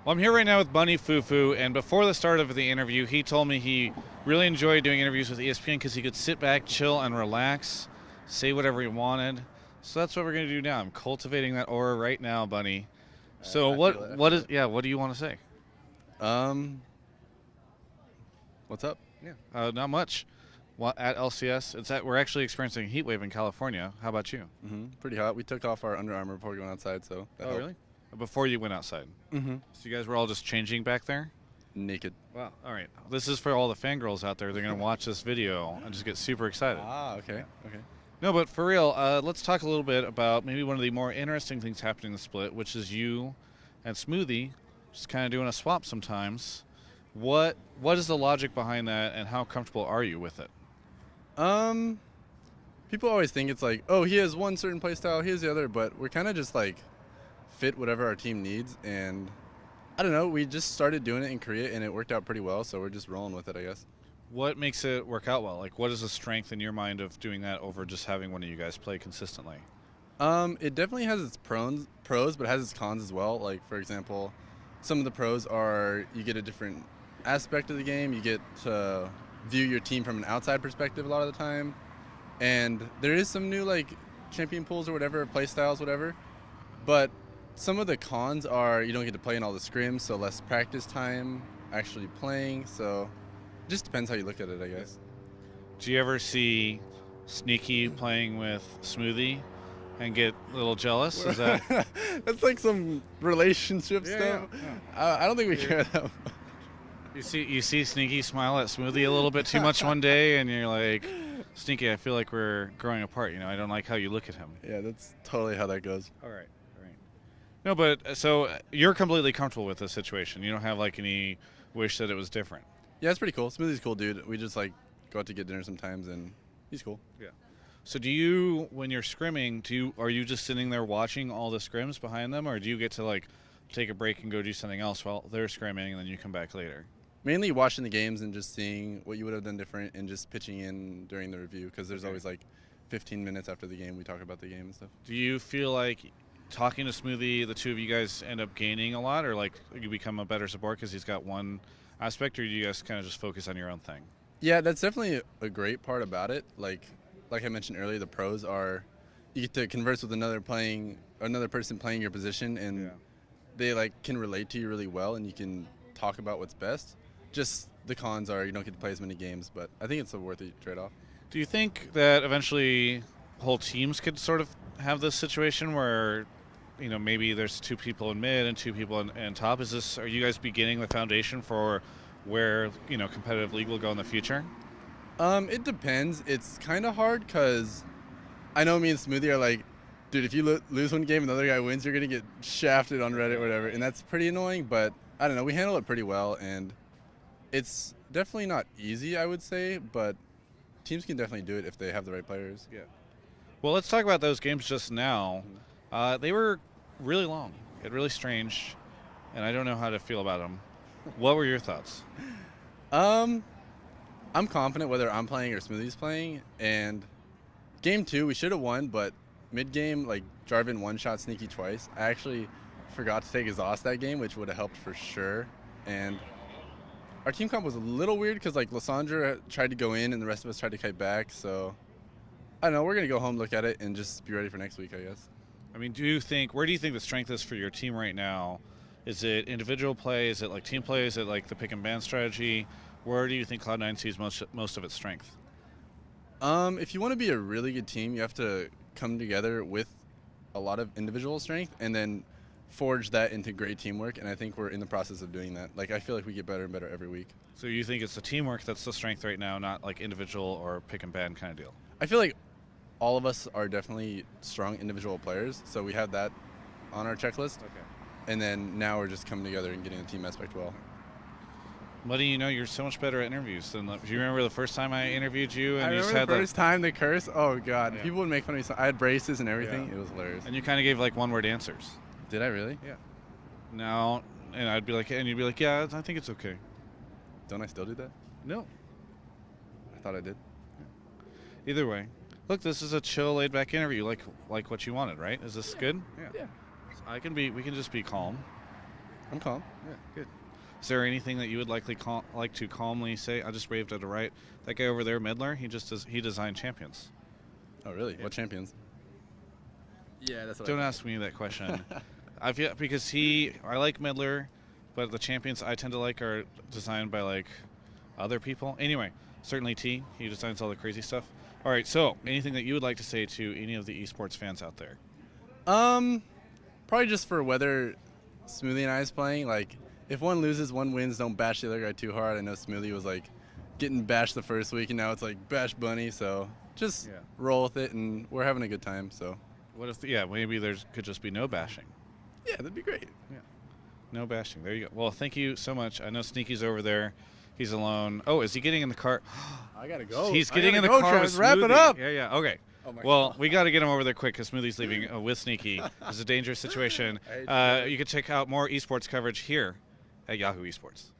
Well, I'm here right now with Bunny FuFu, and before the start of the interview, he told me he really enjoyed doing interviews with ESPN because he could sit back, chill, and relax, say whatever he wanted. So that's what we're gonna do now. I'm cultivating that aura right now, Bunny. So I feel it. what do you want to say? Um, what's up? Yeah, not much. At LCS, we're actually experiencing a heat wave in California. How about you? Pretty hot. We took off our Under Armour before going outside, so that helped. Really? Before you went outside. Mm-hmm. So you guys were all just changing back there? Naked. Wow. All right. This is for all the fangirls out there. They're going to watch this video and just get super excited. Okay. Okay. No, but for real, let's talk a little bit about maybe one of the more interesting things happening in the split, which is you and Smoothie just kind of doing a swap sometimes. What is the logic behind that, and how comfortable are you with it? People always think it's like, oh, he has one certain play style, he has the other, but we're kind of just like fit whatever our team needs, and I don't know, we just started doing it in Korea and it worked out pretty well, so we're just rolling with it, I guess. What makes it work out well? Like, what is the strength in your mind of doing that over just having one of you guys play consistently? It definitely has its pros, but it has its cons as well. Like, for example, some of the pros are you get a different aspect of the game, you get to view your team from an outside perspective a lot of the time, and there is some new like champion pools or whatever, play styles, whatever, but some of the cons are you don't get to play in all the scrims, so less practice time actually playing, so it just depends how you look at it, I guess. Do you ever see Sneaky playing with Smoothie and get a little jealous? Is that That's like some relationship stuff. I don't think we care that much. you see Sneaky smile at Smoothie a little bit too much one day, and you're like, Sneaky, I feel like we're growing apart. You know, I don't like how you look at him. Yeah, that's totally how that goes. All right. No, but so you're completely comfortable with this situation. You don't have like any wish that it was different. Yeah, it's pretty cool. Smoothie's a cool dude. We just like go out to get dinner sometimes, and he's cool. Yeah. So do you, when you're scrimming, are you just sitting there watching all the scrims behind them, or do you get to like take a break and go do something else while they're scrimming, and then you come back later? Mainly watching the games and just seeing what you would have done different, and just pitching in during the review, because there's always like 15 minutes after the game we talk about the game and stuff. Do you feel like talking to Smoothie, the two of you guys end up gaining a lot, or like you become a better support because he's got one aspect, or do you guys kind of just focus on your own thing? Yeah, that's definitely a great part about it. Like I mentioned earlier, the pros are you get to converse with another person playing your position, and they like can relate to you really well, and you can talk about what's best. Just the cons are you don't get to play as many games, but I think it's a worthy trade-off. Do you think that eventually whole teams could sort of have this situation where, you know, maybe there's two people in mid and two people in top? Are you guys beginning the foundation for where, you know, competitive league will go in the future? It depends. It's kind of hard because I know me and Smoothie are like, dude, if you lose one game and the other guy wins, you're going to get shafted on Reddit or whatever, and that's pretty annoying, but I don't know. We handle it pretty well, and it's definitely not easy, I would say, but teams can definitely do it if they have the right players. Yeah. Well, let's talk about those games just now. They were really long, really strange, and I don't know how to feel about them. What were your thoughts? I'm confident whether I'm playing or Smoothie's playing, and game 2 we should have won, but mid-game, like, Jarvan one-shot Sneaky twice. I actually forgot to take exhaust that game, which would have helped for sure, and our team comp was a little weird because, like, Lysandra tried to go in and the rest of us tried to kite back, so I don't know. We're going to go home, look at it, and just be ready for next week, I guess. I mean, where do you think the strength is for your team right now? Is it individual play? Is it like team play? Is it like the pick and ban strategy? Where do you think Cloud9 sees most of its strength? If you want to be a really good team, you have to come together with a lot of individual strength and then forge that into great teamwork, and I think we're in the process of doing that. Like, I feel like we get better and better every week. So you think it's the teamwork that's the strength right now, not like individual or pick and ban kind of deal? I feel like all of us are definitely strong individual players, so we have that on our checklist. Okay. And then now we're just coming together and getting the team aspect well. Buddy, you know, you're so much better at interviews than. Do you remember the first time I interviewed you? And I you remember just had the first time the curse. Oh God, Yeah. people would make fun of me. I had braces and everything. It was hilarious. And you kind of gave like one-word answers. Did I really? Yeah. No, and I'd be like, and you'd be like, yeah, I think it's okay. Don't I still do that? No. I thought I did. Either way, look, this is a chill, laid-back interview, like what you wanted, right? Is this good? Yeah. We can just be calm. I'm calm. Yeah, good. Is there anything that you would like to calmly say? I just waved at the right. That guy over there, Midler, he designed champions. Oh, really? Yeah. What champions? Yeah, that's what Don't ask me that question. I feel because I like Midler, but the champions I tend to like are designed by like other people. Anyway, certainly T. He designs all the crazy stuff. All right. So, anything that you would like to say to any of the esports fans out there? Probably just for whether Smoothie and I is playing. Like, if one loses, one wins. Don't bash the other guy too hard. I know Smoothie was like getting bashed the first week, and now it's like bash Bunny. So just roll with it, and we're having a good time. So what if? Maybe there could just be no bashing. Yeah, that'd be great. Yeah, no bashing. There you go. Well, thank you so much. I know Sneaky's over there. He's alone. Oh, is he getting in the car? I gotta go. He's getting in the car Travis. with Wrap Smoothie. it up. Yeah. Okay. Oh my well, God. we got to get him over there quick because Smoothie's leaving with Sneaky. It's a dangerous situation. You can check out more esports coverage here at Yahoo Esports.